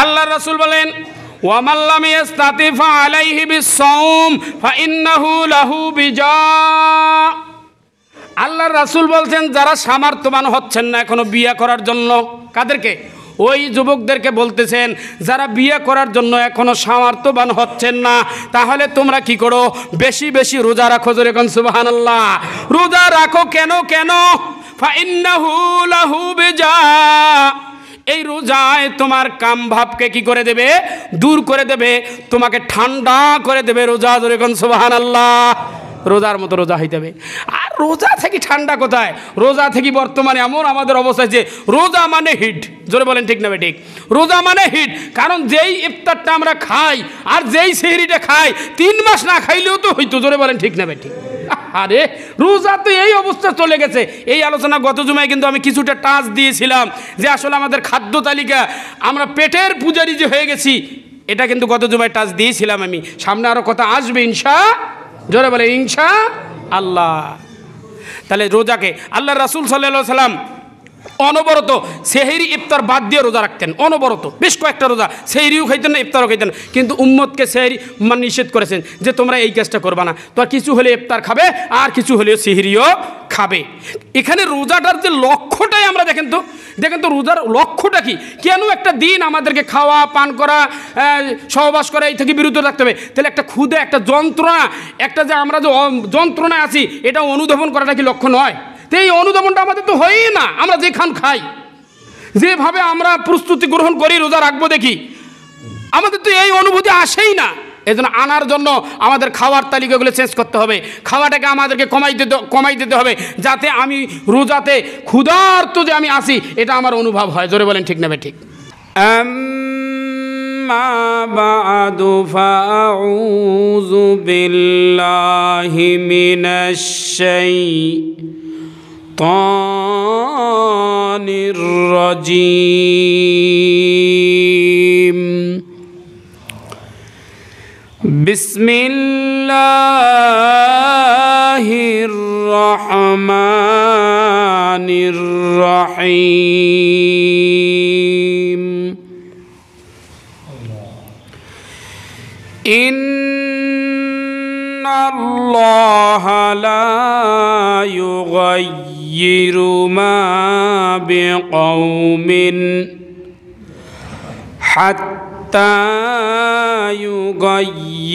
আল্লাহ রাসূল বলেন ওয়ামান লাম ইস্তাতি ফালাইহি বিসসাওম ফাইন্নাহু লাহু বিজা। আল্লাহর রাসূল বলছেন যারা সামর্থ্যবান হচ্ছেন না এখনো বিয়ে করার জন্য, কাদেরকে? ওই যুবকদেরকে বলতেছেন যারা বিয়ে করার জন্য এখনো সামর্থ্যবান হচ্ছেন না, তাহলে তোমরা কি করো? বেশি বেশি রোজা রাখো। জোরে কোন সুবহানাল্লাহ। রোজা রাখো। কেন কেন? ফাইন্নাহু লাহু বিজা। এই রোজায় তোমার কাম ভাবকে কি করে দেবে? দূর করে দেবে, তোমাকে ঠান্ডা করে দেবে রোজা। জোরে কোন সুবহানাল্লাহ। রোজার মতো রোজা হইতে হবে। আর রোজা থেকে ঠান্ডা কোথায়? রোজা থেকে বর্তমানে এমন আমাদের অবস্থা যে রোজা মানে হিট। জোরে বলেন ঠিক না ঠিক? রোজা মানে হিট। কারণ যেই ইফতারটা আমরা খাই আর যেই সেহরিটা খাই 3 মাস না খাইলেও তো হইতো। জোরে বলেন ঠিক না ঠিক? আরে রোজা তো এই অবস্থা চলে গেছে। এই আলোচনা গত জুমায় কিন্তু আমি কিছুটা টাচ দিয়েছিলাম যে আসলে আমাদের খাদ্য তালিকা আমরা পেটের পূজারি যে হয়ে গেছি, এটা কিন্তু গত জুমায় টাচ দিয়েছিলাম আমি। সামনে আরও কথা আসবে ইনশাআল্লাহ। জোরে বলে ইনশাআল্লাহ। তাহলে রোজাকে আল্লাহ রাসূল সাল্লাল্লাহু আলাইহি সাল্লাম অনবরত সেহরি ইফতার বাদ দিয়ে রোজা রাখতেন। অনবরত বেশ কয়েকটা রোজা, সেহরিও খাইতেন না, ইফতারও খাইতেন না। কিন্তু উম্মতকে সেহরি নিষেধ করেছেন যে তোমরা এই কাজটা করবা না। তো কিছু হলে ইফতার খাবে আর কিছু হলেও সেহরিও খাবে। এখানে রোজাটার যে লক্ষ্যটাই আমরা দেখেন তো রোজার লক্ষ্যটা কি? কেন একটা দিন আমাদেরকে খাওয়া পান করা সহবাস করা এই থেকে বিরত রাখতে হবে? তাহলে একটা ক্ষুধা, একটা যন্ত্রণা, একটা যে আমরা যে যন্ত্রণায় আছি এটা অনুধাবন করাটা কি লক্ষ্য নয়? তো এই অনুধাবনটা আমাদের তো হয়ই না। আমরা যে খাই, যেভাবে আমরা প্রস্তুতি গ্রহণ করি রোজা রাখবো দেখি, আমাদের তো এই অনুভূতি আসেই না। এই জন্য আনার জন্য আমাদের খাওয়ার তালিকাগুলো চেঞ্জ করতে হবে। খাওয়াটাকে আমাদেরকে কমাই দিতে হবে, যাতে আমি রোজাতে ক্ষুধার্ত যে আমি আসি এটা আমার অনুভব হয়। জোরে বলেন ঠিক না ঠিক? আম্মা বা'দু ফাআউযু বিল্লাহি মিনাশ শাইতানির রাজীম। বিসমিল্লাহির রহমানির রহিম। ইন্নাল্লাহা লা ইউগায়্যিরু মা বিকওমিন হাত্তা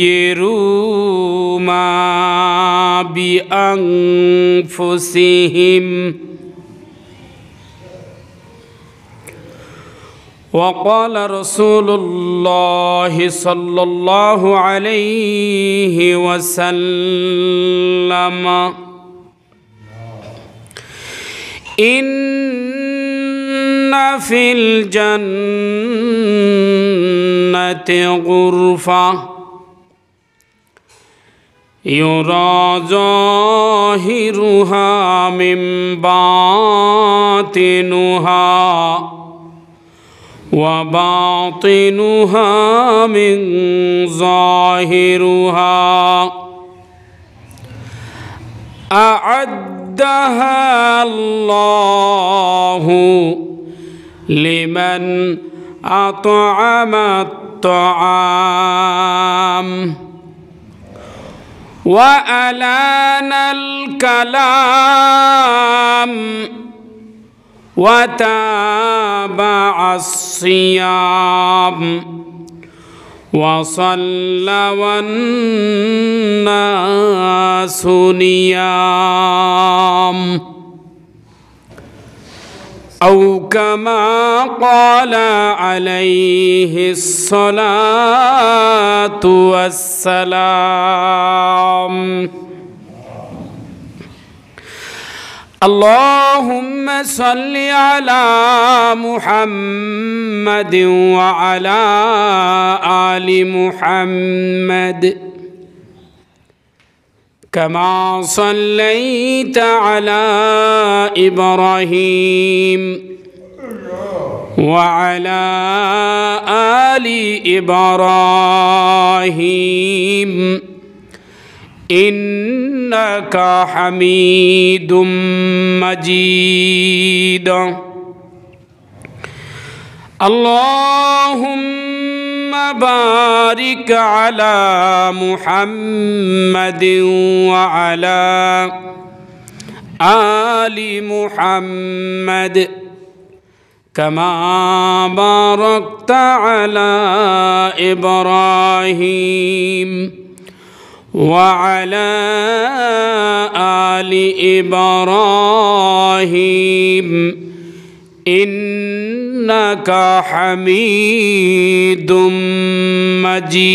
يغيروا ما بأنفسهم وقال رسول الله صلى الله عليه وسلم إن في الجنة غرفة يرى ظاهرها من باطنها وباطنها من ظاهرها أعدها الله لمن أطعم الطعام وألان الكلام وتابع الصيام وصلى والناس نيام أو كما قال عليه الصلاة والسلام اللهم صل على محمد وعلى آل محمد كما صليت على إبراهيم وعلى آل إبراهيم إنك حميد مجيد اللهم বারিক আলা মুহাম্মাদিন ওয়া আলা আলি মুহাম্মাদ কামা বারাকতা আলা ইব্রাহিম ওয়া আলা আলি ইব্রাহিম ইন্নাকা হামিদুম মাজিদ।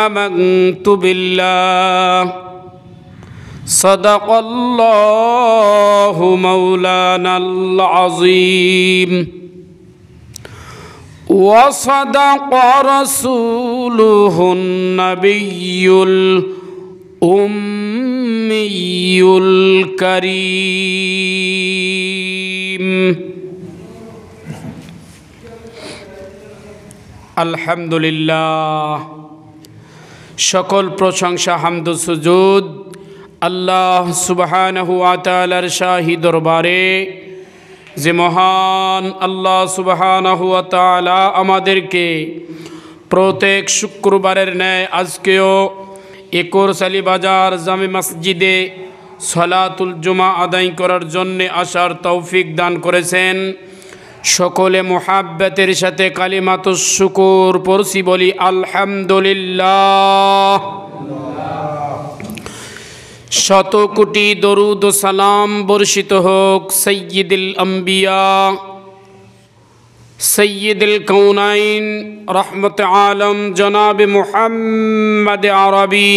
আমানতু বিল্লাহ সাদাকাল্লাহু মাওলানাল আযীম ওয়া সাদাকা রাসূলুহুন নাবিয়্যুল উম্মিয়ুল কারীম। আলহামদুলিল্লাহ, সকল প্রশংসা হামদ ও সুজুদ আল্লাহ সুবহানাহু ওয়া তাআলার শাহী দরবারে, যে মহান আল্লাহ সুবহানাহু ওয়া তাআলা আমাদেরকে প্রত্যেক শুক্রবারের ন্যায় আজকেও একরসালি বাজার জামে মসজিদে সলাতুল জুমা আদায় করার জন্যে আসার তৌফিক দান করেছেন। সকলে মুহাব্বতের সাথে কালিমাতুশ শুকর পড়ছি, বলি আলহামদুলিল্লাহ। শত কোটি দরুদ ও সালাম বর্ষিত হোক সাইয়্যিদুল আম্বিয়া সৈয়দুল কৌনাইন রহমত আলম জনাব মুহাম্মদ আরবি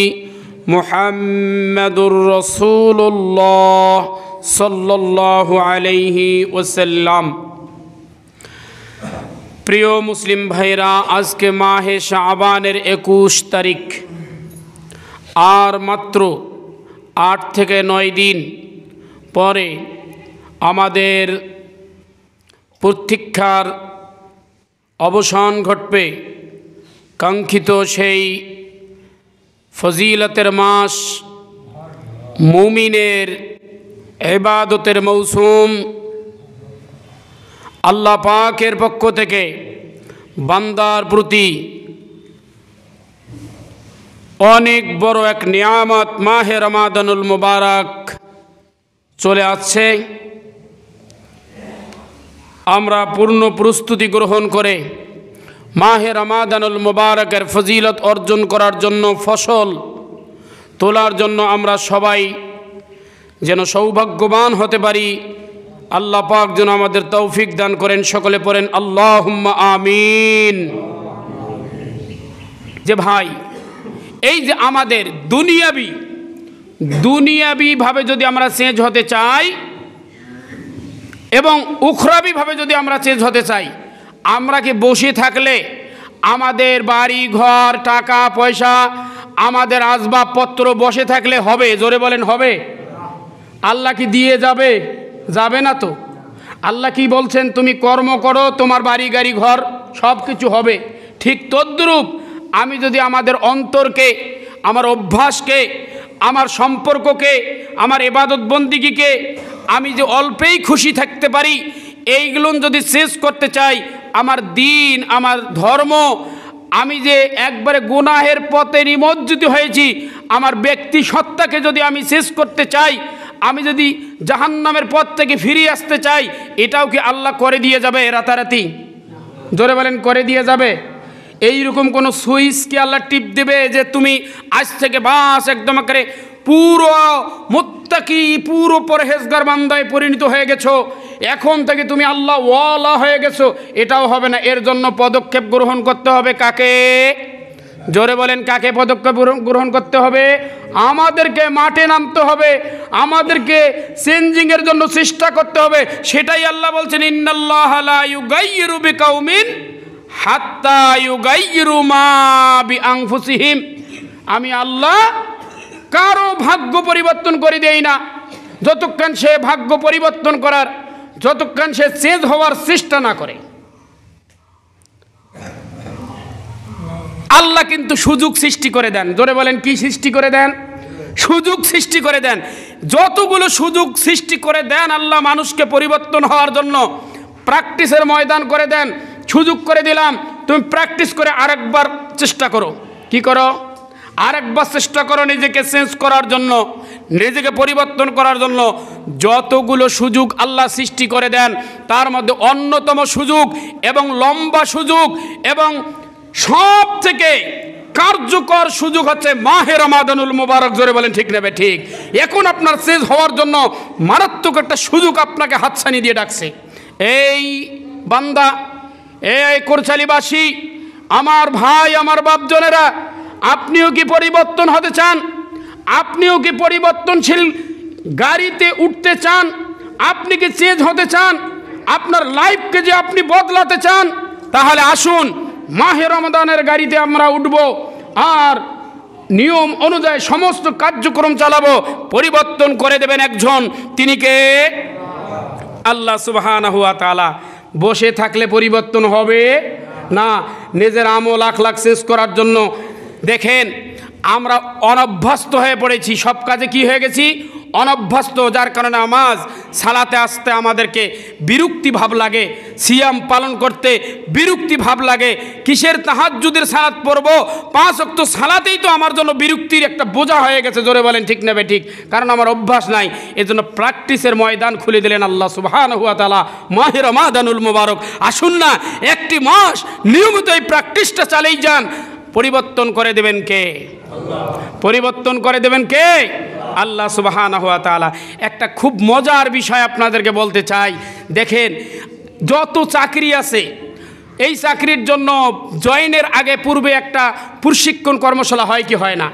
মুহাম্মদুর রাসূলুল্লাহ সাল্লাল্লাহু আলাইহি ওয়াসাল্লাম। প্রিয় মুসলিম ভাইরা, আজকে মাহে শাবানের 21 তারিখ, আর মাত্র 8 থেকে 9 দিন পরে আমাদের প্রতীক্ষার অবসান ঘটবে। কাঙ্ক্ষিত সেই ফজিলতের মাস, মুমিনের ইবাদতের মৌসুম, আল্লাহ পাকের পক্ষ থেকে বান্দার প্রতি অনেক বড় এক নিয়ামত মাহে রমাদানুল মুবারক চলে আসছে। আমরা পূর্ণ প্রস্তুতি গ্রহণ করে মাহে রমাদানুল মুবারকের ফজিলত অর্জন করার জন্য, ফসল তোলার জন্য আমরা সবাই যেন সৌভাগ্যবান হতে পারি। আল্লাহ পাক যেন আমাদের তৌফিক দান করেন। সকলে পড়েন আল্লাহুম্মা আমিন। যে ভাই, এই যে আমাদের দুনিয়াবিভাবে যদি আমরা চেঞ্জ হতে চাই এবং উখরাবিভাবে যদি আমরা চেঞ্জ হতে চাই, আমরা কি বসে থাকলে আমাদের বাড়ি ঘর, টাকা পয়সা, আমাদের আসবাবপত্র বসে থাকলে হবে? জোরে বলেন, হবে? আল্লাহ কি দিয়ে যাবে? যাবে না তো। আল্লাহ কি বলছেন? তুমি কর্ম করো, তোমার বাড়ি গাড়ি ঘর সব কিছু হবে। ঠিক তদ্রূপ আমি যদি আমাদের অন্তরকে, আমার অভ্যাসকে, আমার সম্পর্ককে, আমার ইবাদত বন্দিগিকে আমি যে অল্পেই খুশি থাকতে পারি, এইগুলো যদি শেষ করতে চাই, আমার দিন, আমার ধর্ম, আমি যে একবারে গুনাহের পথে নিমজ্জিত হয়েছি, আমার ব্যক্তি সত্তাকে যদি আমি শেষ করতে চাই, আমি যদি জাহান্নামের পথ থেকে ফিরিয়ে আসতে চাই, এটাও কি আল্লাহ করে দিয়ে যাবে রাতারাতি? জোরে বলেন, করে দিয়ে যাবে? এইরকম কোনো সুইচ কি আল্লাহ টিপ দেবে যে তুমি আজ থেকে বাস একদম করে পুরো মুত্তাকি, পুরো পরহেজগার বান্দায় পরিণত হয়ে গেছো, এখন থেকে তুমি আল্লাহ ওয়ালা হয়ে গেছো? এটাও হবে না। এর জন্য পদক্ষেপ গ্রহণ করতে হবে কাকে? জোরে বলেন, কাকে পদক্ষেপ গ্রহণ করতে হবে? আমাদেরকে মাঠে নামতে হবে, আমাদেরকে চেঞ্জিংয়ের জন্য চেষ্টা করতে হবে। সেটাই আল্লাহ বলছেন, ইন্নাল্লাহা লা ইউগাইয়িরু বিকাউমিন হাত্তা ইউগাইয়িরু মা বিআনফুসিহিম। আমি আল্লাহ কারো ভাগ্য পরিবর্তন করে দেই না যতক্ষণ সে ভাগ্য পরিবর্তন করার, যতক্ষণ সে চেঞ্জ হওয়ার চেষ্টা না করে। আল্লাহ কিন্তু সুযোগ সৃষ্টি করে দেন। জোরে বলেন, কি সৃষ্টি করে দেন? সুযোগ সৃষ্টি করে দেন। যতগুলো সুযোগ সৃষ্টি করে দেন আল্লাহ মানুষকে পরিবর্তন হওয়ার জন্য, প্র্যাকটিসের ময়দান করে দেন। সুযোগ করে দিলাম, তুমি প্র্যাকটিস করে আরেকবার চেষ্টা করো। কি করো? আরেকবার চেষ্টা করো নিজেকে চেঞ্জ করার জন্য, নিজেকে পরিবর্তন করার জন্য। যতগুলো সুযোগ আল্লাহ সৃষ্টি করে দেন তার মধ্যে অন্যতম সুযোগ এবং লম্বা সুযোগ এবং সব থেকে কার্যকর সুযোগ হচ্ছে মাহে রমাদানুল মুবারক। জোরে বলেন ঠিক নেবে ঠিক। এখন আপনার চেঞ্জ হওয়ার জন্য মারাত্মক একটা সুযোগ আপনাকে হাতছানি দিয়ে ডাকছে। এই বান্দা, এই কোরচালিবাসী, আমার ভাই, আমার বাপজনেরা, আপনিও কি পরিবর্তন হতে চান? আপনিও কি পরিবর্তনশীল গাড়িতে উঠতে চান? আপনি কি চেঞ্জ হতে চান? আপনার লাইফকে যে আপনি বদলাতে চান, তাহলে আসুন মাহে রমাদানের গাড়িতে আমরা উঠব আর নিয়ম অনুযায়ী সমস্ত কার্যক্রম চালাবো। পরিবর্তন করে দেবেন একজন, তিনি কে? আল্লাহ সুবহানাহু ওয়া তাআলা। বসে থাকলে পরিবর্তন হবে না। নিজের আমল আখলাক শেষ করার জন্য দেখেন আমরা অনভ্যস্ত হয়ে পড়েছি, সব কাজে কি হয়ে গেছি? অনভ্যস্ত। যার কারণে নামাজ সালাতে আসতে আমাদেরকে বিরক্তি ভাব লাগে, সিয়াম পালন করতে বিরক্তি ভাব লাগে। কিসের তাহাজ্জুদের সালাত পড়ব? 5 ওয়াক্ত সালাতেই তো আমার জন্য বিরক্তির একটা বোঝা হয়ে গেছে। জোরে বলেন ঠিক নেবে ঠিক। কারণ আমার অভ্যাস নাই। এজন্য প্র্যাকটিসের ময়দান খুলে দিলেন আল্লাহ সুবহানাহু ওয়া তাআলা। মাহে রমাদানুল মুবারক, আসুন না একটি মাস নিয়মিত এই প্র্যাকটিসটা চালিয়ে যান। পরিবর্তন করে দেবেন কে? পরিবর্তন করে দেবেন কে? আল্লাহ সুবহানাহু ওয়া তাআলা। একটা খুব মজার বিষয় আপনাদেরকে বলতে চাই। দেখেন যত চাকরি আছে, এই চাকরির জন্য জয়েনের আগে পূর্বে একটা প্রশিক্ষণ কর্মশালা হয় কি হয় না?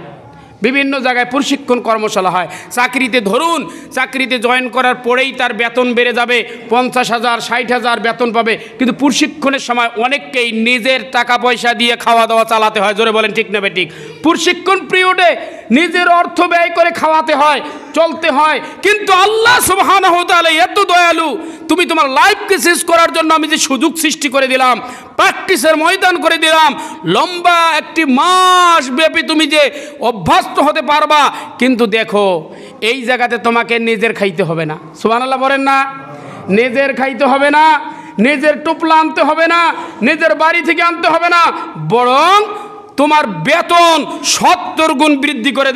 বিভিন্ন জায়গায় প্রশিক্ষণ কর্মশালা হয়। চাকরিতে ধরুন, চাকরিতে জয়েন করার পরেই তার বেতন বেড়ে যাবে, 50,000 60,000 বেতন পাবে। কিন্তু প্রশিক্ষণের সময় অনেককেই নিজের টাকা পয়সা দিয়ে খাওয়া দাওয়া চালাতে হয়। জোরে বলেন ঠিক নেবে ঠিক। প্রশিক্ষণ পিরিয়ডে নিজের অর্থ ব্যয় করে খাওয়াতে হয়, চলতে হয়। কিন্তু আল্লাহ সুবহানাহু ওয়া তাআলা এত দয়ালু, তুমি তোমার লাইফকে শেষ করার জন্য আমি যে সুযোগ সৃষ্টি করে দিলাম, প্র্যাকটিসের ময়দান করে দিলাম, লম্বা একটি মাস ব্যাপী তুমি যে অভ্যস্ত হতে পারবা। কিন্তু দেখো এই জায়গাতে তোমাকে নিজের খাইতে হবে না। সুবহানাল্লাহ বলেন না? নিজের খাইতে হবে না, নিজের টুপলা আনতে হবে না, নিজের বাড়ি থেকে আনতে হবে না, বরং তোমার বেতন 70 গুণ বৃদ্ধি করে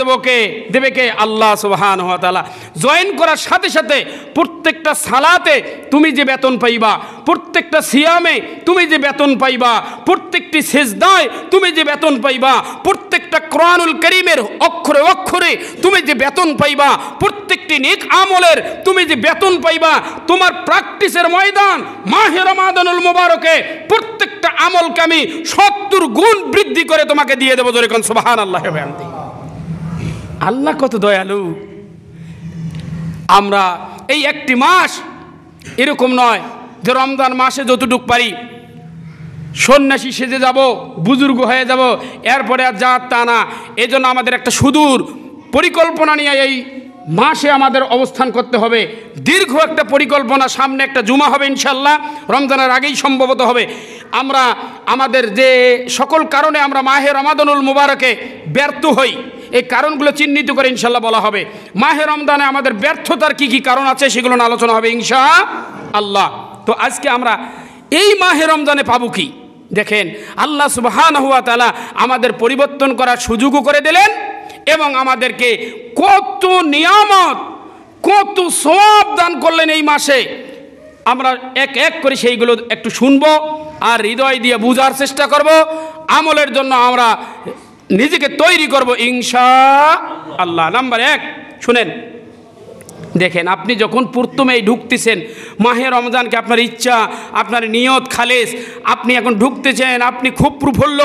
দেবে কে? আল্লাহ সুবহানাহু ওয়া তাআলা। জয়েন করার সাথে সাথে প্রত্যেকটা সালাতে তুমি যে বেতন পাইবা, প্রত্যেকটা সিয়ামে তুমি যে বেতন পাইবা, প্রত্যেকটি সেজদায় তুমি যে বেতন পাইবা, প্রত্যেকটা কোরআনুল কারীমের অক্ষরে অক্ষরে তুমি যে বেতন পাইবা, প্রত্যেকটি নেক আমলের তুমি যে বেতন পাইবা, তোমার প্র্যাকটিসের ময়দান মাহে রমাদানুল মুবারকে প্রত্যেকটা আমলকে আমি 70 গুণ বৃদ্ধি করে তোমাকে দিয়ে দেবো। জোরে কোন সুবহানাল্লাহ। আল্লাহ কত দয়ালু। আমরা এই একটি মাস এরকম নয় যে রমজান মাসে যতটুক পারি সন্ন্যাসী সেজে যাব, বুজুর্গ হয়ে যাব, এরপরে আর যা তা না। এই জন্য আমাদের একটা সুদূর পরিকল্পনা নিয়ে এই মাসে আমাদের অবস্থান করতে হবে। দীর্ঘ একটা পরিকল্পনা। সামনে একটা জুমা হবে ইনশাল্লাহ, রমজানের আগেই সম্ভবত হবে। আমরা আমাদের যে সকল কারণে আমরা মাহে রমাদানুল মুবারকে ব্যর্থ হই, এই কারণগুলো চিহ্নিত করে ইনশাল্লাহ বলা হবে। মাহে রমজানে আমাদের ব্যর্থতার কি কি কারণ আছে সেগুলো নিয়ে আলোচনা হবে ইনশাআল্লাহ। তো আজকে আমরা এই মাহে রমজানে পাবো কি? দেখেন আল্লাহ সুবহানাহু ওয়া তাআলা আমাদের পরিবর্তন করার সুযোগও করে দিলেন এবং আমাদেরকে কত নিয়ামত, কত সওয়াব দান করলেন এই মাসে। আমরা এক এক করে সেইগুলো একটু শুনবো আর হৃদয় দিয়ে বুঝার চেষ্টা করব। আমলের জন্য আমরা নিজেকে তৈরি করব ইনশাআল্লাহ। নাম্বার 1 শুনেন। দেখেন আপনি যখন প্রথমেই ঢুকতেছেন মাহে রমজানকে, আপনার ইচ্ছা, আপনার নিয়ত খালেস, আপনি এখন ঢুকতেছেন, আপনি খুব প্রফুল্ল,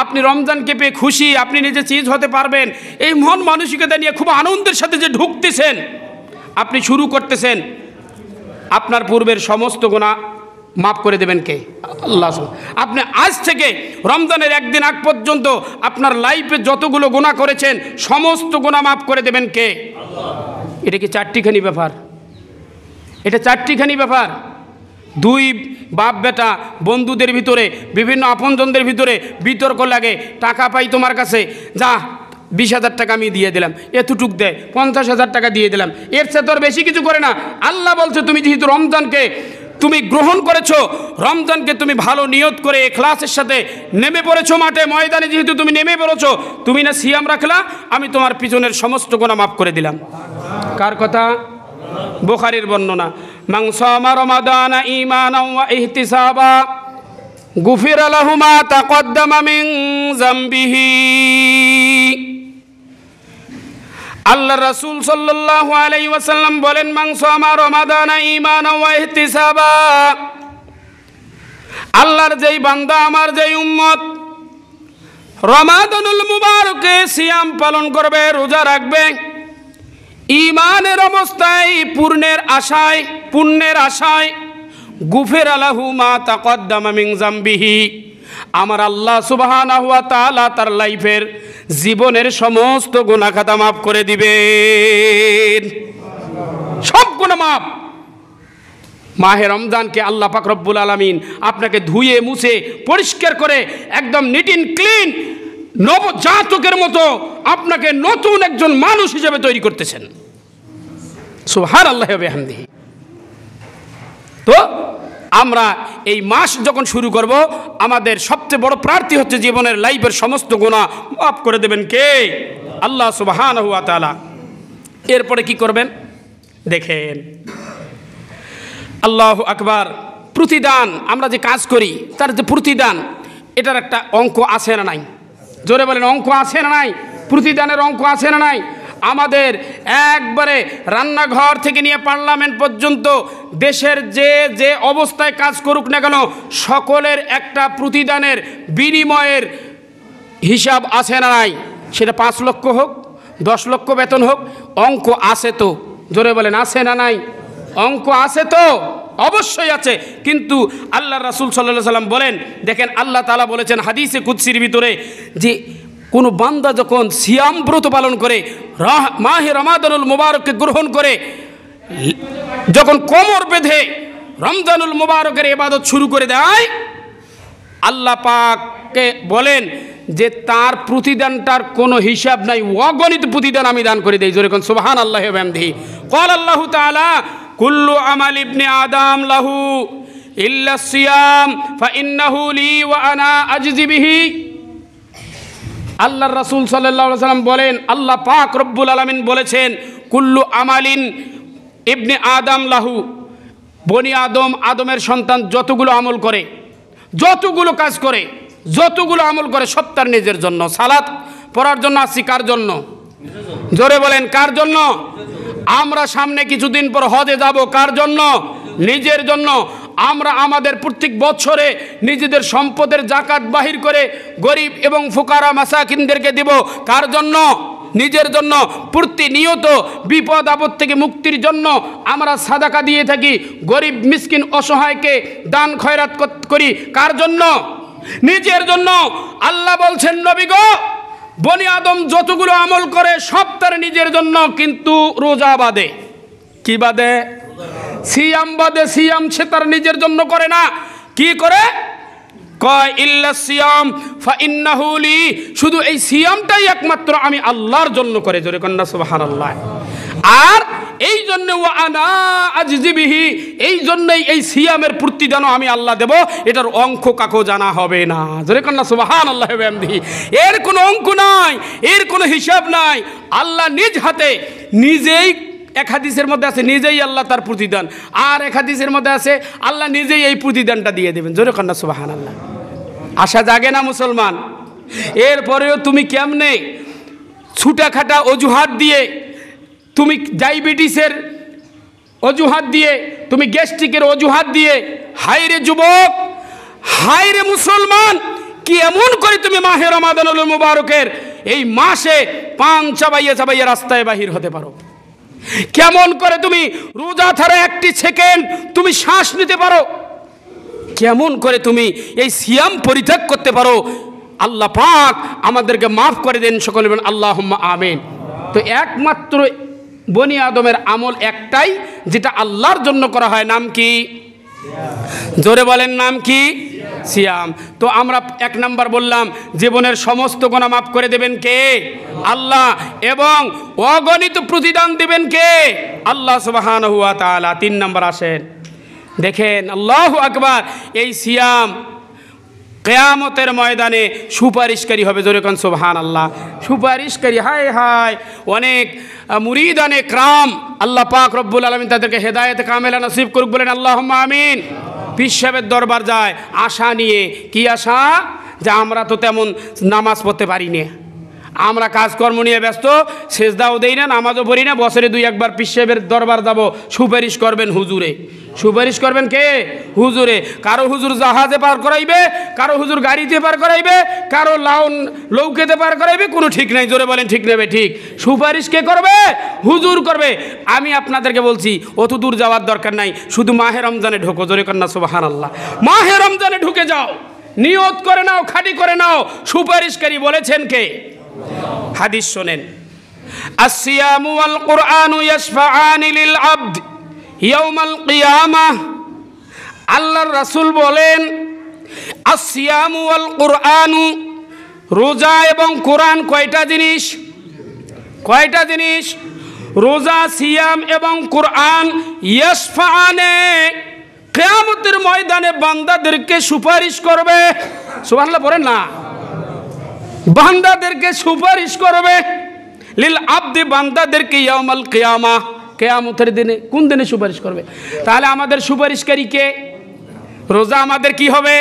আপনি রমজানকে পেয়ে খুশি, আপনি নিজে চিজ হতে পারবেন, এই মন মানসিকতা নিয়ে খুব আনন্দের সাথে যে ঢুকতেছেন, আপনি শুরু করতেছেন, আপনার পূর্বের সমস্ত গুনাহ মাফ করে দেবেন কে? আল্লাহ। আপনি আজ থেকে রমজানের একদিন আগ পর্যন্ত আপনার লাইফে যতগুলো গুনাহ করেছেন সমস্ত গুনাহ মাফ করে দেবেন কে? এটা কি চারটিখানি ব্যাপার? এটা চারটিখানি ব্যাপার। 2 বাপ বেটা বন্ধুদের ভিতরে, বিভিন্ন আপনজনদের ভিতরে বিতর্ক লাগে, টাকা পাই তোমার কাছে, যা 20,000 টাকা আমি দিয়ে দিলাম, এতটুক দেয় 50,000 টাকা দিয়ে দিলাম, এর চেয়ে তোর বেশি কিছু করে না। আল্লাহ বলছে তুমি যেহেতু রমজানকে তুমি গ্রহণ করেছো, রমজানকে তুমি ভালো নিয়ত করে ইখলাসের সাথে নেমে পড়েছো, মাঠে ময়দানে যেহেতু তুমি নেমে পড়েছো, তুমি না সিয়াম রাখলা, আমি তোমার পিছনের সমস্ত গুনাহ মাফ করে দিলাম। কার কথা? বুখারীর বর্ণনা, মান সামা রমাদানা ঈমানান ওয়া ইহতিসাবা গুফিরা লাহু মা তাকদ্দামা মিন যামবিহি। আল্লাহ রাসূল সাল্লাল্লাহু আলাইহি ওয়াসাল্লাম বলেন, মান সামা রমাদানা ঈমানান ওয়া ইহতিসাবা, আল্লাহর যেই বান্দা, আমার যেই উম্মত রমাদানুল মুবারকে সিয়াম পালন করবে, রোজা রাখবে, ঈমানের অবস্থায়, পুণ্যের আশায়, গুফিরা লাহু মা তাকদ্দামা মিন যামবিহি, আমার আল্লাহ সুবহানাহু ওয়া তাআলা তার লাইফের জীবনের সমস্ত গুনাহ খাতা মাফ করে দিবেন, সব গুনাহ মাফ। মাহে রমজানকে আল্লাহ পাক রব্বুল আলামিন আপনাকে ধুয়ে মুছে পরিষ্কার করে একদম নিট এন্ড ক্লিন নবজাতকের মতো আপনাকে নতুন একজন মানুষ হিসেবে তৈরি করতেছেন। সুবহানাল্লাহি ওয়া বিহামদিহি। তো আমরা এই মাস যখন শুরু করব, আমাদের সবচেয়ে বড় প্রার্থী হচ্ছে জীবনের লাইফের সমস্ত গুনাহ মাফ করে দেবেন কে? আল্লাহ সুবহানাহু ওয়া তাআলা। এরপরে কি করবেন দেখেন, আল্লাহু আকবার। প্রতিদান, আমরা যে কাজ করি তার যে প্রতিদান, এটার একটা অঙ্ক আছে না নাই? জোরে বলেন, অঙ্ক আছে না নাই? প্রতিদানের অঙ্ক আছে না নাই? আমাদের একবারে রান্নাঘর থেকে নিয়ে পার্লামেন্ট পর্যন্ত দেশের যে অবস্থায় কাজ করুক না কেন, সকলের একটা প্রতিদানের বিনিময়ের হিসাব আছে না নাই? সেটা 5 লক্ষ হোক, 10 লক্ষ বেতন হোক, অঙ্ক আছে তো? জোরে বলেন, আছে না নাই? অঙ্ক আছে তো? অবশ্যই আছে। কিন্তু আল্লাহ রাসূল সাল্লাল্লাহু আলাইহি ওয়াসাল্লাম বলেন, দেখেন আল্লাহ তাআলা বলেছেন হাদিসে কুদসির ভিতরে যে কোনো বান্দা যখন সিয়াম ব্রত পালন করে, মাহে রমাদানুল মুবারককে গ্রহণ করে, যখন কোমর বেঁধে রমজানুল মুবারকের ইবাদত শুরু করে দেয়, আল্লাহ পাককে বলেন যে তার প্রতিদানটার কোনো হিসাব নাই, অগণিত প্রতিদান আমি দান করে দেই। জোরে কোন সুবহানাল্লাহি ওয়া বিহামদিহি। ক্বাল আল্লাহু তাআলা কুল্লু আমাল ইবনে আদম লাহু ইল্লা সিয়াম ফাইন্নাহু লি ওয়া আনা আজজি বিহি। আল্লাহর রাসূল সাল্লাল্লাহু আলাইহি ওয়াসাল্লাম বলেন, আল্লাহ পাক রব্বুল আলামিন বলেছেন, কুল্লু আমালিন ইবনে আদম লাহু, বনি আদম, আদমের সন্তান যতগুলো আমল করে, যতগুলো কাজ করে, যতগুলো আমল করে, সব তার নিজের জন্য। সালাত পড়ার জন্য আসছি, কার জন্য? জোরে বলেন, কার জন্য? আমরা সামনে কিছুদিন পর হজে যাব, কার জন্য? নিজের জন্য। আমরা আমাদের প্রত্যেক বছরে নিজেদের সম্পদের যাকাত বাহির করে গরিব এবং ফুকারা মাসাকিনদেরকে দেব, কার জন্য? নিজের জন্য। প্রতিনিয়ত বিপদ আপদ থেকে মুক্তির জন্য আমরা সাদাকা দিয়ে থাকি, গরিব মিসকিন অসহায়কে দান খয়রাত করি, কার জন্য? নিজের জন্য। আল্লাহ বলছেন, নবী গো, বনি আদম যতগুলো আমল করে সব তার নিজের জন্য, কিন্তু রোজা বাদে। কি বাদে? সিয়াম বাদে। সিয়াম সে তার নিজের জন্য করে না। কি করে? কয় ইল্লা সিয়াম ফাইন্নাহু লি, শুধু এই সিয়ামটাই একমাত্র আমি আল্লাহর জন্য করে। জোরে কন্না সুবহানাল্লাহ। আর এই জন্য ওয়া আনা আজজি বিহি, এই জন্যই এই সিয়ামের প্রতিদানও আমি আল্লাহ দেব, এটার অঙ্ক কাকো জানা হবে না। জোরে কন্না সুবহানাল্লাহ ওয়া বিহামদিহি। এর কোনো অঙ্ক নাই, এর কোনো হিসাব নাই। আল্লাহ নিজ হাতে নিজেই, এক হাদিসের মধ্যে আছে নিজেই আল্লাহ তার প্রতিদান, আর এক হাদিসের মধ্যে আছে আল্লাহ নিজেই এই প্রতিদানটা দিয়ে দেবেন। জোরে কন্না সুবহানাল্লাহ। আশা জাগে না মুসলমান? এরপরেও তুমি কেমনে ছুটাখাটা অজুহাত দিয়ে, তুমি ডায়াবেটিসের অজুহাত দিয়ে, তুমি গ্যাস্ট্রিকের অজুহাত দিয়ে, হায়রে যুবক, হায়রে মুসলমান, কি এমন করে তুমি মাহে রমাদানুল মুবারকের এই মাসে পান চাবাইয়া চাবাইয়া রাস্তায় বাহির হতে পারো? কেমন করে তুমি রোজা ছাড়া একটি সেকেন্ড তুমি শ্বাস নিতে পারো? কেমন করে তুমি এই সিয়াম পরিত্যাগ করতে পারো? আল্লাহ পাক আমাদেরকে মাফ করে দেন। সকলে বলেন আল্লাহুম্মা আমিন। তো একমাত্র বনি আদমের আমল একটাই, যেটা আল্লাহর জন্য করা হয়, নাম কি? জোরে বলেন, নাম কি? সিয়াম। তো আমরা এক নাম্বার বললাম জীবনের সমস্ত গুনাহ মাফ করে দেবেন কে? আল্লাহ। এবং অগণিত প্রতিদান দেবেন কে? আল্লাহ সুবহানাহু ওয়া তাআলা। 3 নাম্বার আসেন, দেখেন আল্লাহু আকবার, এই সিয়াম কিয়ামতের ময়দানে সুপারিশকারী হবে। জোরে কোন সুবহানাল্লাহ। সুপারিশকারী, হায় হায়, অনেক মুরিদানে کرام আল্লাহ পাক রব্বুল আলামিন তাদেরকে হেদায়েত কামেলা নসিব করুক, বলেন আল্লাহুম্মা আমিন। পীর সাহেবের দরবার যায় আশা নিয়ে, কি আশা? যে আমরা তো তেমন নামাজ পড়তে পারি না, আমরা কাজকর্ম নিয়ে ব্যস্ত, সেজদাও দেই না, নামাজও পড়ি না, বছরে 2 একবার পীর সাহেবের দরবার যাব, সুপারিশ করবেন হুজুরে। সুপারিশ করবেন কে? হুজুরে। কারো হুজুর জাহাজে পার করাইবে, কারো হুজুর গাড়িতে পার করাইবে, কারো লৌকেতে পার করাইবে, কোনো ঠিক নাই। জোরে বলেন ঠিক নেবে ঠিক। সুপারিশ কে করবে? হুজুর করবে। আমি আপনাদেরকে বলছি অত দূর যাওয়ার দরকার নাই, শুধু মাহে রমজানে ঢোকো। জোরে কন্যা সুবহানাল্লাহ। মাহে রমজানে ঢুকে যাও, নিয়ত করে নাও, খাঁটি করে নাও। সুপারিশকারী বলেছেন কে? হাদিস শোনেন, আসসিয়ামু ওয়াল কুরআনু ইয়াশফাআনি লিল আবদ ইয়াউমাল কিয়ামাহ। আল্লাহর রাসূল বলেন আসসিয়ামু ওয়াল কুরআনু, রোজা এবং কোরআন কয়টা জিনিস? কয়টা জিনিস? রোজা, সিয়াম এবং কোরআন ইয়াশফাআনে, কিয়ামতের ময়দানে বান্দাদেরকে সুপারিশ করবে। সুবহানাল্লাহ পড়েন না। বান্দাদেরকে সুপারিশ করবে, লিল আবদি, বান্দাদেরকে ইয়াউমাল কিয়ামাহ, কিয়ামতের দিনে। কোন দিনে সুপারিশ করবে? তাহলে আমাদের সুপারিশকারী কে? রোজা আমাদের কি হবে?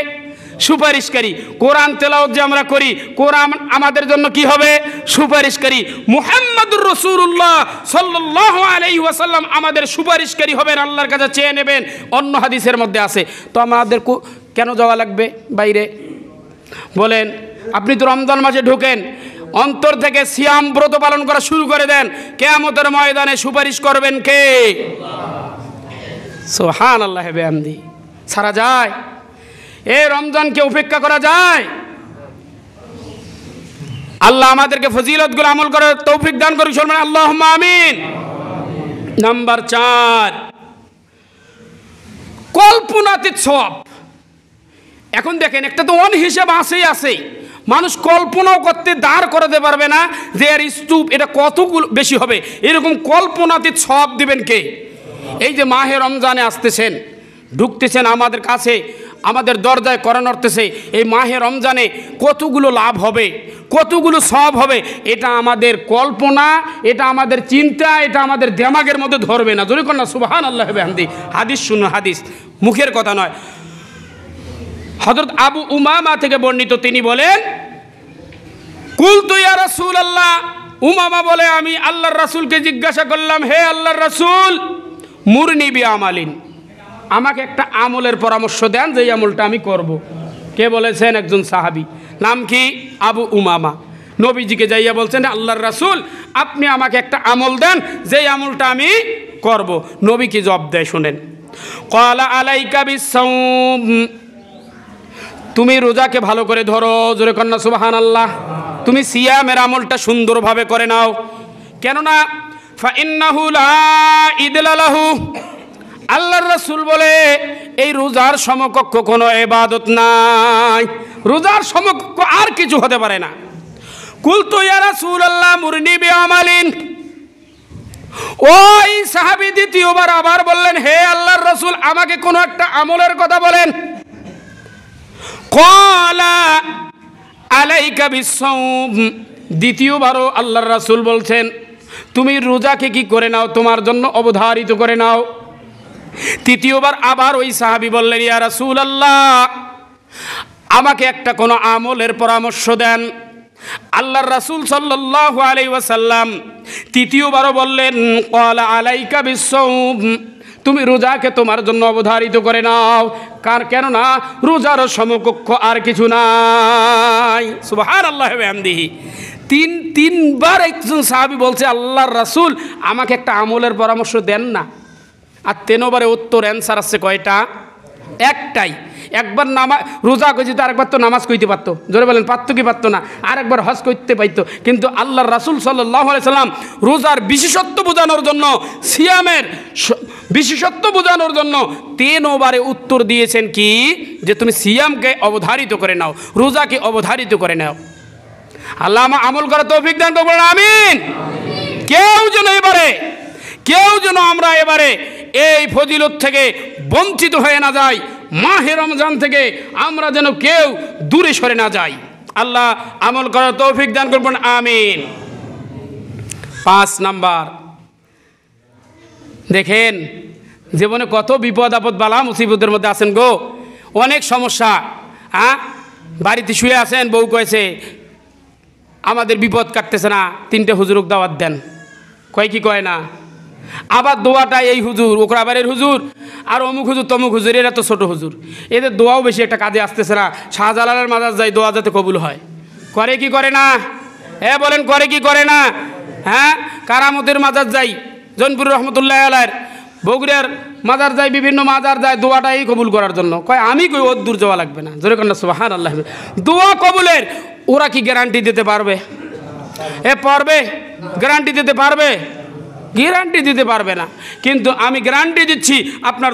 সুপারিশকারী। কোরআন তেলাওয়াত যে আমরা করি, কোরআন আমাদের জন্য কি হবে? সুপারিশকারী। মুহাম্মদুর রাসূলুল্লাহ সাল্লাল্লাহু আলাইহি ওয়াসাল্লাম আমাদের সুপারিশকারী হবেন, আল্লাহর কাছে চেয়ে নেবেন। অন্য হাদিসের মধ্যে আছে। তো আমাদের কেন যাওয়া লাগবে বাইরে? বলেন, আপনি তো রমজান মাসে ঢোকেন, অন্তর থেকে সিয়াম ব্রত পালন করা শুরু করে দেন, কিয়ামতের ময়দানে সুপারিশ করবেন কে? সুবহানাল্লাহ বিহামদি। ছাড়া যায়? এই রমজানকে উপেক্ষা করা যায়? আল্লাহ আমাদেরকে ফজিলতগুলো আমল করার তৌফিক দান করুক, শুনবেন আল্লাহুম্মা আমিন। নাম্বার 4, কল্পনাতীত সওয়াব। এখন দেখেন, একটা তো অন হিসাব আছে, মানুষ কল্পনাও করতে দাঁড় করাতে পারবে না যে এর স্তূপ এটা কতগুলো বেশি হবে। এরকম কল্পনাতীত সওয়াব দিবেন কে? এই যে মাহে রমজানে আসতেছেন, ঢুকতেছেন আমাদের কাছে, আমাদের দরজায় কোরআন পড়তেছে, এই মাহে রমজানে কতগুলো লাভ হবে, কতগুলো সওয়াব হবে, এটা আমাদের কল্পনা, এটা আমাদের চিন্তা, এটা আমাদের দিমাগের মধ্যে ধরবে না। জোরে কন্যা সুবহানাল্লাহ বিহামদি। হাদিস শুনুন, হাদিস মুখের কথা নয়। হযরত আবু উমামা থেকে বর্ণিত, তিনি বলেন, কুলতু ইয়া রাসূলুল্লাহ, উমামা বলে আমি আল্লাহর রাসূলকে জিজ্ঞাসা করলাম, হে আল্লাহর রাসূল, মুরনি বিআমালিন, আমাকে একটা আমলের পরামর্শ দেন যে আমলটা আমি করব। কে বলেছেন? একজন সাহাবী, নাম কি? আবু উমামা। নবীজিকে যাইয়া বলছেন, আল্লাহর রাসূল আপনি আমাকে একটা আমল দেন যে আমলটা আমি করব। নবী কি জবাব দেয় শুনেন, ক্বালা আলাইকা বিসসাওম, তুমি রোজাকে ভালো করে ধরো। জোরে কন্যা সুবহানাল্লাহ। তুমি সিয়ামের আমলটা সুন্দরভাবে করে নাও, কেননা ফাইন্নাহু লা ইদলা লাহু, আল্লাহর রাসূল বলে এই রোজার সমকক্ষ কোনো ইবাদত নাই, রোজার সমকক্ষ আর কিছু হতে পারে না। কুলতু ইয়া রাসূলুল্লাহ মুরনি বিআমালিন, ওই সাহাবী দ্বিতীয়বার আবার বললেন, হে আল্লাহর রাসূল আমাকে কোনো একটা আমলের কথা বলেন। ক্বালা আলাইকা বিসসাওম, দ্বিতীয়বারও আল্লাহর রাসূল বলছেন তুমি রোজাকে কি করে নাও, তোমার জন্য অবধারিত করে নাও। তৃতীয়বার আবার ওই সাহাবী বললেন, ইয়া রাসূলুল্লাহ আমাকে একটা কোনো আমলের পরামর্শ দেন। আল্লাহর রাসূল সাল্লাল্লাহু আলাইহি ওয়াসাল্লাম তৃতীয়বারও বললেন, ক্বালা আলাইকা বিসসাওম, তুমি রোজাকে তোমার জন্য অবধারিত করে নাও, কেননা রোজার সমকক্ষ আর কিছু নাই। সুবহানাল্লাহি ওয়া বিহামদিহি। তিনবার একজন সাহাবী বলছে, আল্লাহর রাসূল আমাকে একটা আমলের পরামর্শ দেন না। আর 3বারে উত্তর অ্যান্সার আছে কয়টা? একটাই। একবার রোজা কইছি তো আরেকবার তো নামাজ কইতে পারতো, জোরে বলেন পারতো কি পারতো না? আরেকবার হজ করতে পারতো। কিন্তু আল্লাহর রাসূল সাল্লাল্লাহু আলাইহি সাল্লাম রোজার বিশেষত্ব বোঝানোর জন্য, সিয়ামের বিশেষত্ব বোঝানোর জন্য 3 ওভারে উত্তর দিয়েছেন কি, যে তুমি সিয়ামকে অবধারিত করে নাও, রোজাকে অবধারিত করে নাও। আল্লাহ আমল করার তৌফিক দান করবেন, আমিন। কেউ যেন আমরা এবারে এই ফজিলত থেকে বঞ্চিত হয়ে না যাই, মাহে রমজান থেকে আমরা যেন কেউ দূরে সরে না যাই। আল্লাহ আমল করার তৌফিক দান করবেন, আমিন। 5 নাম্বার, দেখেন জীবনে কত বিপদ আপদ বালা মুসিবতের মধ্যে আছেন গো, অনেক সমস্যা। বাড়িতে শুয়ে আছেন, বউ কয়েছে আমাদের বিপদ কাটতেছে না, 3টে হুজুরক দাওয়াত দেন, কয় কি কয় না? আবার দোয়াটা এই হুজুর, ওকরাবারের হুজুর, আর অমুক হুজুর তমুক হুজুর, এরা তো ছোটো হুজুর, এদের দোয়াও বেশি একটা কাজে আসতেছে না। শাহজালালের মাজার যাই, দোয়া যাতে কবুল হয়, করে কি করে না? বলেন করে কি করে না? কারামতের মাজার যাই, জৈনপুর রহমতুল্লাহ আলাইহির, বগুড়ার মাজার যায়, বিভিন্ন মাজার যায় দোয়াটা এই কবুল করার জন্য। কয় আমি কই ওর দূর যাওয়া লাগবে না, জোরে কন্যা সুবহানাল্লাহ। দোয়া কবুলের ওরা কি গ্যারান্টি দিতে পারবে? পারবে? গ্যারান্টি দিতে পারবে? গ্যারান্টি দিতে পারবে না। কিন্তু আমি গ্যারান্টি দিচ্ছি, আপনার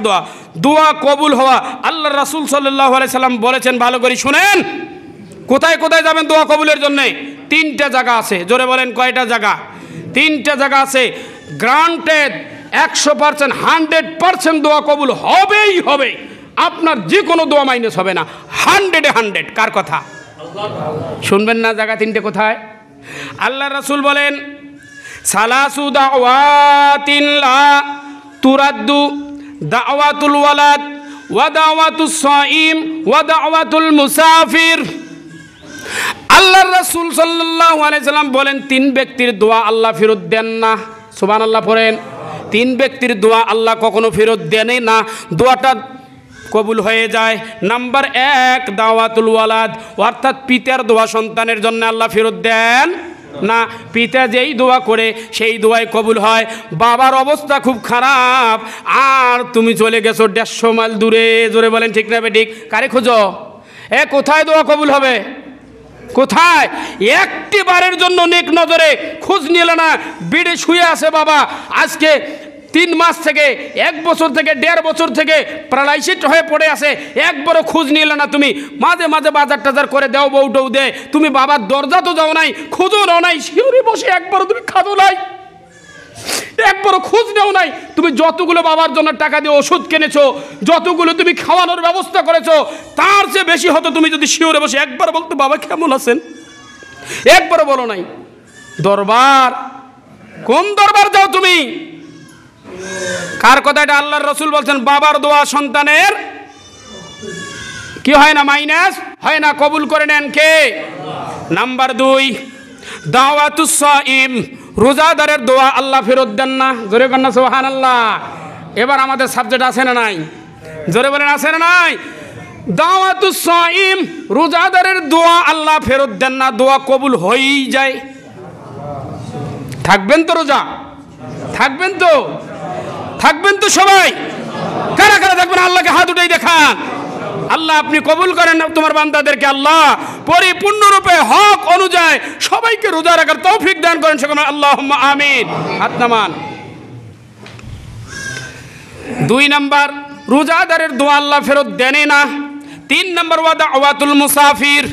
দোয়া কবুল হওয়া আল্লাহ রাসূল সাল্লাল্লাহু আলাইহি সাল্লাম বলেছেন, ভালো করে শুনেন। কোথায় কোথায় যাবেন দোয়া কবুলের জন্য? 3টা জায়গা আছে, জোরে বলেন কয়টা জায়গা? 3টা জায়গা আছে। গ্রান্টেড, 100%, 100% দোয়া কবুল হবেই হবে। আপনার যে কোনো দোয়া মাইনাস হবে না, 100-এ 100। কার কথা শুনবেন না? জায়গা 3টে কোথায়? আল্লাহ রাসূল বলেন, সালাসু দাওয়াতিন লা তুরাদ্দু দাওয়াতুল ওয়ালাদ ওয়া দাওয়াতুস সাইম ওয়া দাওয়াতুল মুসাফির। আল্লাহর রাসূল সাল্লাল্লাহু আলাইহি সাল্লাম বলেন, 3 ব্যক্তির দোয়া আল্লাহ ফেরত দেন না। সুবহানাল্লাহ পড়েন। 3 ব্যক্তির দোয়া আল্লাহ কখনো ফেরত দেন না, দোয়াটা কবুল হয়ে যায়। নাম্বার 1 দাওয়াতুল ওয়ালাদ, অর্থাৎ পিতার দোয়া সন্তানের জন্য আল্লাহ ফেরত দেন না। পিতা যেই দোয়া করে সেই দোয়াই কবুল হয়। বাবার অবস্থা খুব খারাপ, আর তুমি চলে গেছো 150 মাইল দূরে, জোরে বলেন ঠিক না বেঠিক? কারে খোঁজো? কোথায় দোয়া কবুল হবে? কোথায়? একটি বারের জন্য নেক নজরে খোঁজ নিলে না। বেডে শুয়ে আছে বাবা, আজকে 3 মাস থেকে 1 বছর থেকে 1.5 বছর থেকে প্যারালাইসিস হয়ে পড়ে আছে, একবারও খোঁজ নিলে না। তুমি মাঝে মাঝে বাজার টাজার করে দাও, বউটাও দে, তুমি বাবার দরজা তো যাও নাই, খোঁজও নাও নাই, শিউরে বসে একবারও তুমি খাদো নাই, একবারও খোঁজ নেও নাই। তুমি যতগুলো বাবার জন্য টাকা দিয়ে ওষুধ কিনেছো, যতগুলো তুমি খাওয়ানোর ব্যবস্থা করেছো, তার চেয়ে বেশি হতো তুমি যদি শিউরে বসে একবার বলতো বাবা কেমন আছেন, একবারও বলো নাই। দরবার, কোন দরবার যাও তুমি? কার কথা এটা? আল্লাহর রাসূল বলছেন, বাবার দোয়া সন্তানের কি হয় না? মাইনাস হয় না, কবুল করে নেন কে? নাম্বার 2 দাওয়াতুস সাইম, রোজাদারের দোয়া আল্লাহ ফেরত দেন না। জোরে বলেন সুবহানাল্লাহ। এবার আমাদের সাবজেক্ট আছে না নাই? জোরে বলেন আছে না নাই? দাওয়াতুস সাইম, রোজাদারের দোয়া আল্লাহ ফেরত দেন না, দোয়া কবুল হয়েই যায়। থাকবেন তো রোজা? থাকবেন তো? থাকবেন তো সবাই? কারা কারা থাকবেন? আল্লাহকে হাত উঠাই দেখান। আল্লাহ আপনি কবুল করেন তোমার বান্দাদেরকে, আল্লাহ পরিপূর্ণরূপে হক অনুযায়ী সবাইকে রোজা রাখার তৌফিক দান করেন, সকলে আল্লাহুম্মা আমিন। হাত নামান। 2 নাম্বার, রোজাদারের দোয়া আল্লাহ ফেরত দেন না। 3 নাম্বার ওয়া দাওয়াতুল মুসাফির,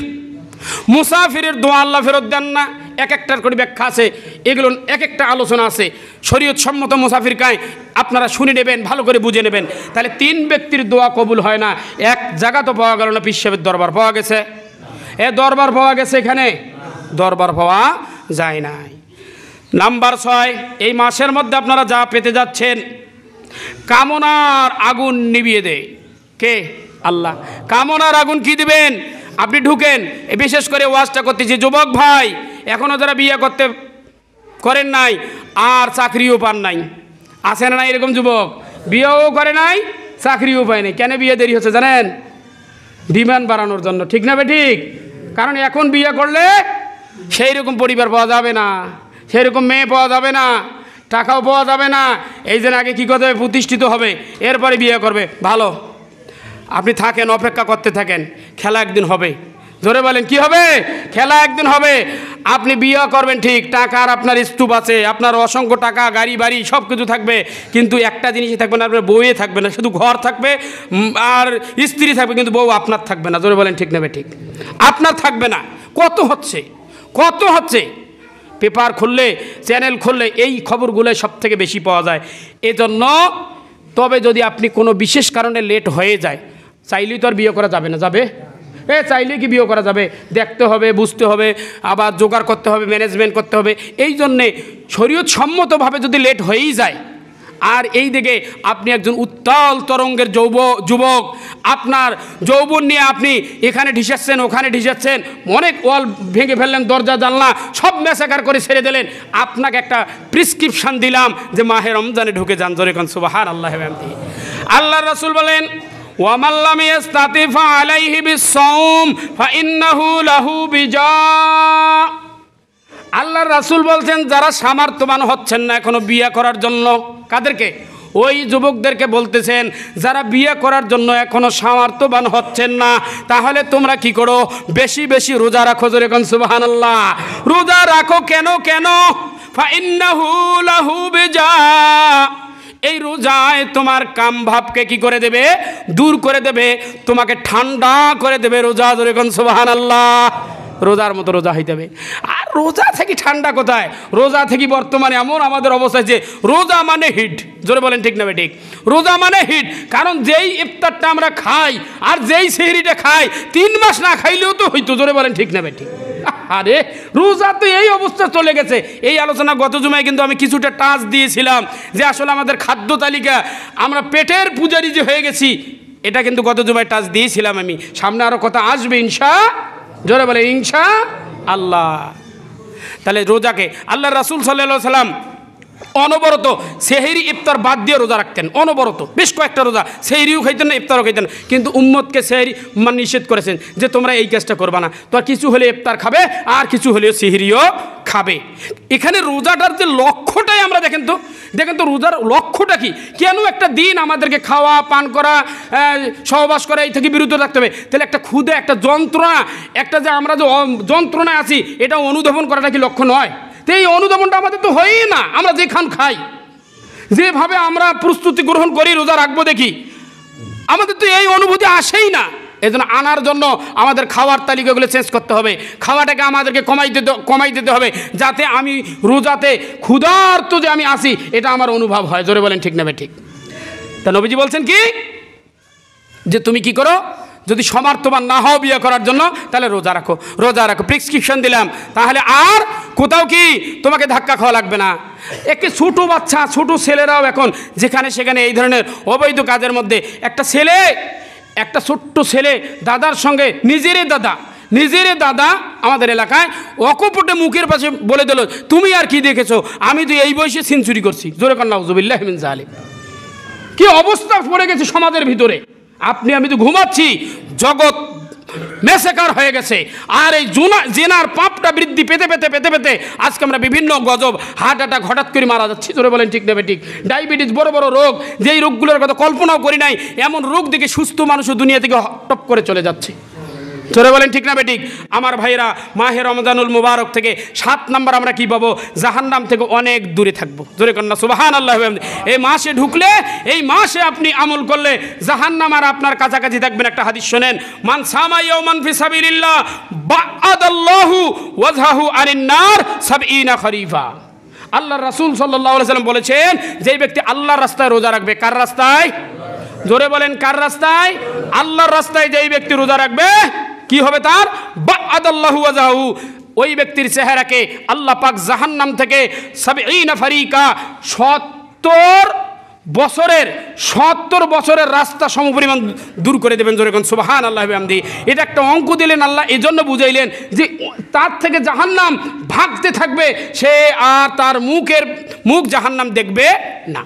মুসাফিরের দোয়া আল্লাহ ফেরত দেন না। এক একটার করে ব্যাখ্যা আছে, এগুলো এক একটা আলোচনা আছে। শরীয়ত সম্মত মুসাফির কায় আপনারা শুনে নেবেন, ভালো করে বুঝে নেবেন। তাহলে 3 ব্যক্তির দোয়া কবুল হয় না। এক জায়গা তো পাওয়া গেল না, পীর সাহেবের দরবার পাওয়া গেছে। দরবার পাওয়া গেছে, এখানে দরবার পাওয়া যায় নাই। নাম্বার 6, এই মাসের মধ্যে আপনারা যা পেতে যাচ্ছেন, কামনার আগুন নিভিয়ে দেয় কে? আল্লাহ। কামনার আগুন কি দিবেন? আপনি ঢুকেন। বিশেষ করে ওয়াজটা করতেছি, যুবক ভাই, এখনও যারা বিয়ে করতে করেন নাই আর চাকরিও পান নাই, আছে না? এরকম যুবক বিয়েও করে নাই, চাকরিও পায় নাই। কেন বিয়ে দেরি হচ্ছে জানেন? ডিমান্ড বাড়ানোর জন্য, ঠিক না ঠিক? কারণ এখন বিয়ে করলে সেই রকম পরিবার পাওয়া যাবে না, সেই রকম মেয়ে পাওয়া যাবে না, টাকাও পাওয়া যাবে না। এই জন্য আগে কী করতে হবে? প্রতিষ্ঠিত হবে, এরপরে বিয়ে করবে। ভালো, আপনি থাকেন, অপেক্ষা করতে থাকেন, খেলা একদিন হবে। জোরে বলেন কি হবে? খেলা একদিন হবে। আপনি বিয়ে করবেন ঠিক, টাকার আপনার স্তূপ আছে, আপনার অসংখ্য টাকা, গাড়ি বাড়ি সব কিছু থাকবে, কিন্তু একটা জিনিসই থাকবে না, আপনার বউয়ে থাকবে না, শুধু ঘর থাকবে আর স্ত্রী থাকবে, কিন্তু বউ আপনার থাকবে না। জোরে বলেন ঠিক নেবে ঠিক? আপনার থাকবে না। কত হচ্ছে, কত হচ্ছে। পেপার খুললে, চ্যানেল খুললে এই খবরগুলো সব থেকে বেশি পাওয়া যায়। এজন্য তবে যদি আপনি কোনো বিশেষ কারণে লেট হয়ে যায়, চাইলেই তো আর বিয়ে করা যাবে না। যাবে? চাইলে কি বিয়ে করা যাবে? দেখতে হবে, বুঝতে হবে, আবার জোগাড় করতে হবে, ম্যানেজমেন্ট করতে হবে। এই জন্যে শরীয়ত সম্মতভাবে যদি লেট হয়েই যায়, আর এই দিকে আপনি একজন উত্তাল তরঙ্গের যুবক, আপনার যৌবন নিয়ে আপনি এখানে ঢিসাচ্ছেন, ওখানে ঢিসাচ্ছেন, অনেক ওয়াল ভেঙে ফেললেন, দরজা জানলা সব ম্যাসাকার করে ছেড়ে দিলেন, আপনাকে একটা প্রিসক্রিপশান দিলাম যে মাহে রমজানে ঢুকে যান। জোরে কোন সুবহানাল্লাহ। আল্লাহর রাসূল বলেন, ওয়ামান লাম ইস্তাতি ফালাইহি বিসসাওম ফাইন্নাহু লাহু বিজা। আল্লাহর রাসূল বলছেন, যারা সামর্থ্যবান হচ্ছেন না এখনো বিয়ে করার জন্য, কাদেরকে? ওই যুবকদেরকে বলতেছেন যারা বিয়ে করার জন্য এখনো সামর্থ্যবান হচ্ছেন না, তাহলে তোমরা কি করো? বেশি বেশি রোজা রাখো। জোরে কোন সুবহানাল্লাহ। রোজা রাখো। কেন? কেন? ফাইন্নাহু লাহু বিজা। এই রোজায় তোমার কাম ভাবকে কি করে দেবে? দূর করে দেবে, তোমাকে ঠান্ডা করে দেবে রোজা। জোরে কোন সুবহানাল্লাহ। রোজার মতো রোজা হইতে হবে। আর রোজা থেকে ঠান্ডা কোথায়? রোজা থেকে বর্তমানে এমন আমাদের অবস্থা যে রোজা মানে হিট। জোরে বলেন ঠিক না ঠিক? রোজা মানে হিট। কারণ যেই ইফতারটা আমরা খাই আর যেই সেহরিটা খাই, 3 মাস না খাইলেও তো হইতো। জোরে বলেন ঠিক না ঠিক? আরে রোজা তো এই অবস্থা চলে গেছে। এই আলোচনা গত জুমায় কিন্তু আমি কিছুটা টাচ দিয়েছিলাম যে আসলে আমাদের খাদ্য তালিকা, আমরা পেটের পূজারি যে হয়ে গেছি, এটা কিন্তু গত জুমায় টাচ দিয়েছিলাম আমি। সামনে আরও কথা আসবে ইনশা। জোরে বলে ইনশা আল্লাহ। তাহলে রোজাকে আল্লাহর রাসূল সাল্লাল্লাহু আলাইহি সাল্লাম অনবরত সেহরি ইফতার বাদ দিয়ে রোজা রাখতেন। অনবরত বেশ কয়েকটা রোজা, সেহরিও খাইতেন না, ইফতারও খাইতেন না। কিন্তু উম্মতকে সেহরি নিষেধ করেছেন যে তোমরা এই কাজটা করবা না। তো আর কিছু হলে ইফতার খাবে, আর কিছু হলেও সেহরিও খাবে। এখানে রোজাটার যে লক্ষ্যটাই আমরা দেখেন তো রোজার লক্ষ্যটা কি? কেন একটা দিন আমাদেরকে খাওয়া পান করা, সহবাস করা, এই থেকে বিরত রাখতে হবে? তাহলে একটা ক্ষুধা, একটা যন্ত্রণা, একটা যে আমরা যে যন্ত্রণায় আছি, এটা অনুধাবন করাটা কি লক্ষ্য নয়? তো এই অনুধাবনটা আমাদের তো হয়ই না। আমরা যেখান খাই, যেভাবে আমরা প্রস্তুতি গ্রহণ করি রোজা রাখবো দেখি, আমাদের তো এই অনুভূতি আসেই না। এই জন্য আনার জন্য আমাদের খাওয়ার তালিকাগুলো চেঞ্জ করতে হবে। খাওয়াটাকে আমাদেরকে কমাই দিতে হবে, যাতে আমি রোজাতে ক্ষুধার্ত যে আমি আসি, এটা আমার অনুভব হয়। জোরে বলেন ঠিক না ঠিক? তা নবীজি বলছেন কি, যে তুমি কি করো? যদি সমর্থবান না হও বিয়ে করার জন্য, তাহলে রোজা রাখো। রোজা রাখো, প্রেসক্রিপশন দিলাম। তাহলে আর কোথাও কি তোমাকে ধাক্কা খাওয়া লাগবে না। একে ছোটো বাচ্চা, ছোটো ছেলেরাও এখন যেখানে সেখানে এই ধরনের অবৈধ কাজের মধ্যে, একটা ছোট্ট ছেলে দাদার সঙ্গে, নিজেরে দাদা আমাদের এলাকায় অকপটে মুখের পাশে বলে দিল, তুমি আর কি দেখেছো? আমি তো এই বয়সে সেঞ্চুরি করছি। জোরে কান নাউজুবিল্লাহি মিন যালিক। কি অবস্থা পড়ে গেছে সমাজের ভিতরে। আমি তো ঘুমাচ্ছি, জগৎ মেসেকার হয়ে গেছে। আর এই জেনার পাপটা বৃদ্ধি পেতে আজকে আমরা বিভিন্ন গজব, হার্ট অ্যাটাক হঠাৎ করে মারা যাচ্ছি। জোরে বলেন ঠিক নেবে ঠিক? ডায়াবেটিস, বড় বড় রোগ, যেই রোগগুলোর কথা কল্পনাও করি নাই, এমন রোগ দেখে সুস্থ মানুষও দুনিয়া থেকে টপ করে চলে যাচ্ছে। জোরে বলেন ঠিক না বেঠিক? আমার ভাইরা, মাহে রমজানুল মুবারক থেকে 7 নাম্বার আমরা কি পাবো? জাহান্নাম থেকে অনেক দূরে থাকবো। জোরে কন্যা সুবহানাল্লাহ। এই মাসে ঢুকলে, এই মাসে আপনি আমল করলে জাহান্নাম আর আপনার কাছাকাছি থাকবেন। একটা হাদিস শোনেন, মান সামা ইয়াওমান ফি সাবিলিল্লাহ বা'আদাল্লাহু ওয়াজহাহু আনিন নার 70 খরিফা। আল্লাহর রাসূল সাল্লাল্লাহু আলাইহি সাল্লাম বলেছেন, যেই ব্যক্তি আল্লাহর রাস্তায় রোজা রাখবে। কার রাস্তায়? জোরে বলেন কার রাস্তায়? আল্লাহর রাস্তায় যেই ব্যক্তি রোজা রাখবে, কি হবে তার? বা'আদাল্লাহু ওয়াজহাহু, ওই ব্যক্তির চেহারাকে আল্লাহ পাক জাহান্নাম থেকে 70 ফারিকা, 70 বছরের রাস্তা সমপরিমাণ দূর করে দেবেন। জোরে কোন সুবহানাল্লাহি ওয়া বিহামদিহি। এটা একটা অঙ্ক দিলেন আল্লাহ, এজন্য বুঝাইলেন যে তার থেকে জাহান্নাম ভাগতে থাকবে, সে আর তার মুখ জাহান্নাম দেখবে না।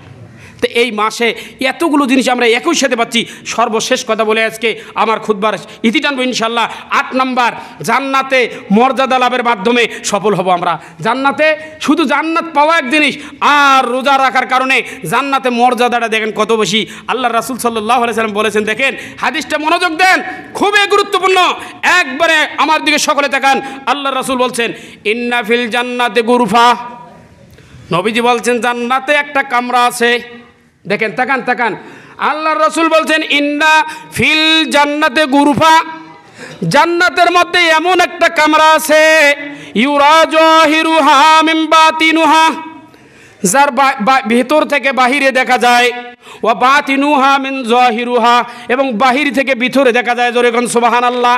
তো এই মাসে এতগুলো জিনিস আমরা একই সাথে পাচ্ছি। সর্বশেষ কথা বলে আজকে আমার খুতবার ইতি টানবো ইনশাল্লাহ। 8 নাম্বার, জান্নাতে মর্যাদা লাভের মাধ্যমে সফল হব আমরা। জান্নাতে শুধু জান্নাত পাওয়া এক জিনিস, আর রোজা রাখার কারণে জান্নাতে মর্যাদাটা দেখেন কত বেশি। আল্লাহ রাসূল সাল্লাল্লাহু আলাইহি সাল্লাম বলেছেন, দেখেন হাদিসটা মনোযোগ দেন, খুবই গুরুত্বপূর্ণ, একবারে আমার দিকে সকলে তাকান। আল্লাহ রাসূল বলছেন, ইন্না ফিল জান্নাতে গুরফা, নবীজি বলছেন জান্নাতে একটা কামরা আছে। দেখেন, তাকান তাকান, আল্লাহ রাসূল বলছেন ইন্না ফিল জান্নাতে গুরফা, জান্নাতের মধ্যে এমন একটা কামরা আছে, ইউরা জাহিরুহা মিন বাতিনুহা, যার ভেতর থেকে বাহিরে দেখা যায়, ওয়া বাতিনুহা মিন জাহিরুহা, এবং বাহির থেকে ভিতরে দেখা যায়। জোরে কোন সুবহানাল্লাহ।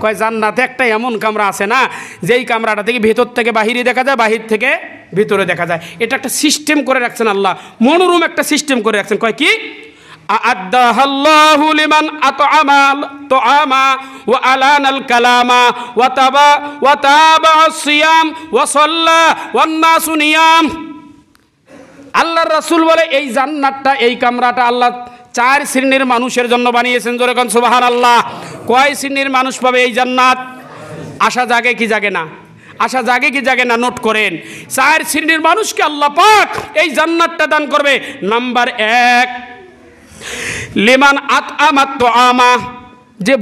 কয় জান্নাতে একটা এমন কামরা আছে না, যেই কামরাটা থেকে ভেতর থেকে বাহিরে দেখা যায়, বাহির থেকে ভিতরে দেখা যায়। এটা একটা সিস্টেম করে রাখছেন আল্লাহ, মনোরম একটা সিস্টেম করে রাখছেন। কয় কি? আ'আদ্দাহাল্লাহু লিমান আত'আমা তুআমা ওয়া আলানাল কালামা ওয়া তাবা'আস সিয়াম ওয়া সাল্লা ওয়ান নাসু নিয়াম। আল্লাহর রাসূল বলে এই জান্নাতটা, এই কামরাটা আল্লাহ 4 শ্রেণীর মানুষের জন্য বানিয়েছেন। জোরে কোন সুবহানাল্লাহ। কয় শ্রেণীর মানুষ পাবে এই জান্নাত? আশা জাগে কি জাগে না? আশা জাগে কি জাগে না? নোট করেন। 4 শ্রেণীর মানুষকে আল্লাহ পাক এই জান্নাতটা দান করবে। নাম্বার 1, লিমান আত'আমাত তুআমা, যে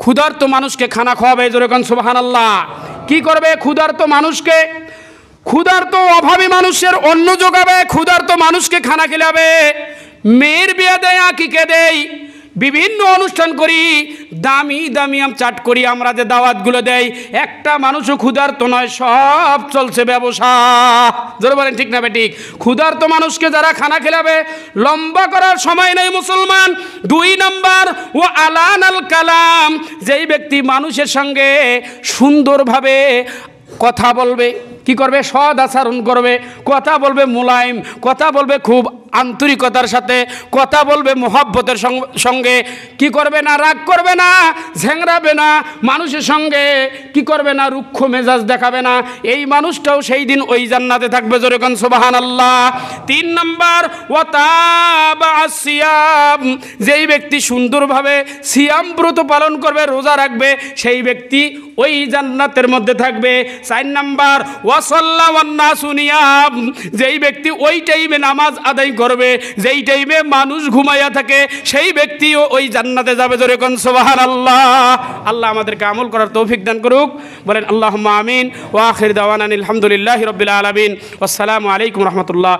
ক্ষুধার্ত মানুষকে খানা খাওয়াবে। জোরে কোন সুবহানাল্লাহ। কি করবে? ক্ষুধার্ত মানুষকে, ক্ষুধার্ত অভাবী মানুষের অন্ন যোগাবে, ক্ষুধার্ত মানুষকে খানা খেলাবে। মেয়ের বিয়ে দেয়, আকিকে দেই, বিভিন্ন অনুষ্ঠান করি, দামি দামি চাট করি, আমরা যে দাওয়াতগুলো দেই, একটা মানুষও ক্ষুধার্ত নয়, সব চলছে ব্যবসা। জোরে বলেন ঠিক না বেঠিক? ক্ষুধার্ত মানুষকে যারা খানা খেলাবে, লম্বা করার সময় নেই মুসলমান। 2 নাম্বার, ও আলানাল কালাম, যেই ব্যক্তি মানুষের সঙ্গে সুন্দরভাবে কথা বলবে, কি করবে? সদ আচরণ করবে, কথা বলবে মুলায়ম, কথা বলবে খুব আন্তরিকতার সাথে, কথা বলবে মোহাব্বতের সঙ্গে, কি করবে না? রাগ করবে না, ঝেংরাবে না, মানুষের সঙ্গে কি করবে না? রুক্ষ মেজাজ দেখাবে না। এই মানুষটাও সেই দিন ওই জান্নাতে থাকবে। জোরে কোন সুবহানাল্লাহ। 3 নাম্বার, ওয়া তাবা'আস সিয়াম, যেই ব্যক্তি সুন্দরভাবে সিয়াম ব্রত পালন করবে, রোজা রাখবে, সেই ব্যক্তি ওই জান্নাতের মধ্যে থাকবে। 4 নাম্বার, ওয়া সাল্লা ওয়ান নাসু নিয়াম, যেই ব্যক্তি ওই টাইমে নামাজ আদায় করবে, যেই টাইমে মানুষ ঘুমাইয়া থাকে, সেই ব্যক্তিও ওই জান্নাতে যাবে। জোরে কোন সুবহানাল্লাহ। আল্লাহ আমাদেরকে আমল করার তৌফিক দান করুক। বলেন আল্লাহুম্মা আমিন। ওয়া আখির দাওয়ানা আলহামদুলিল্লাহি রাব্বিল আলামিন। আসসালামু আলাইকুম রাহমাতুল্লাহ।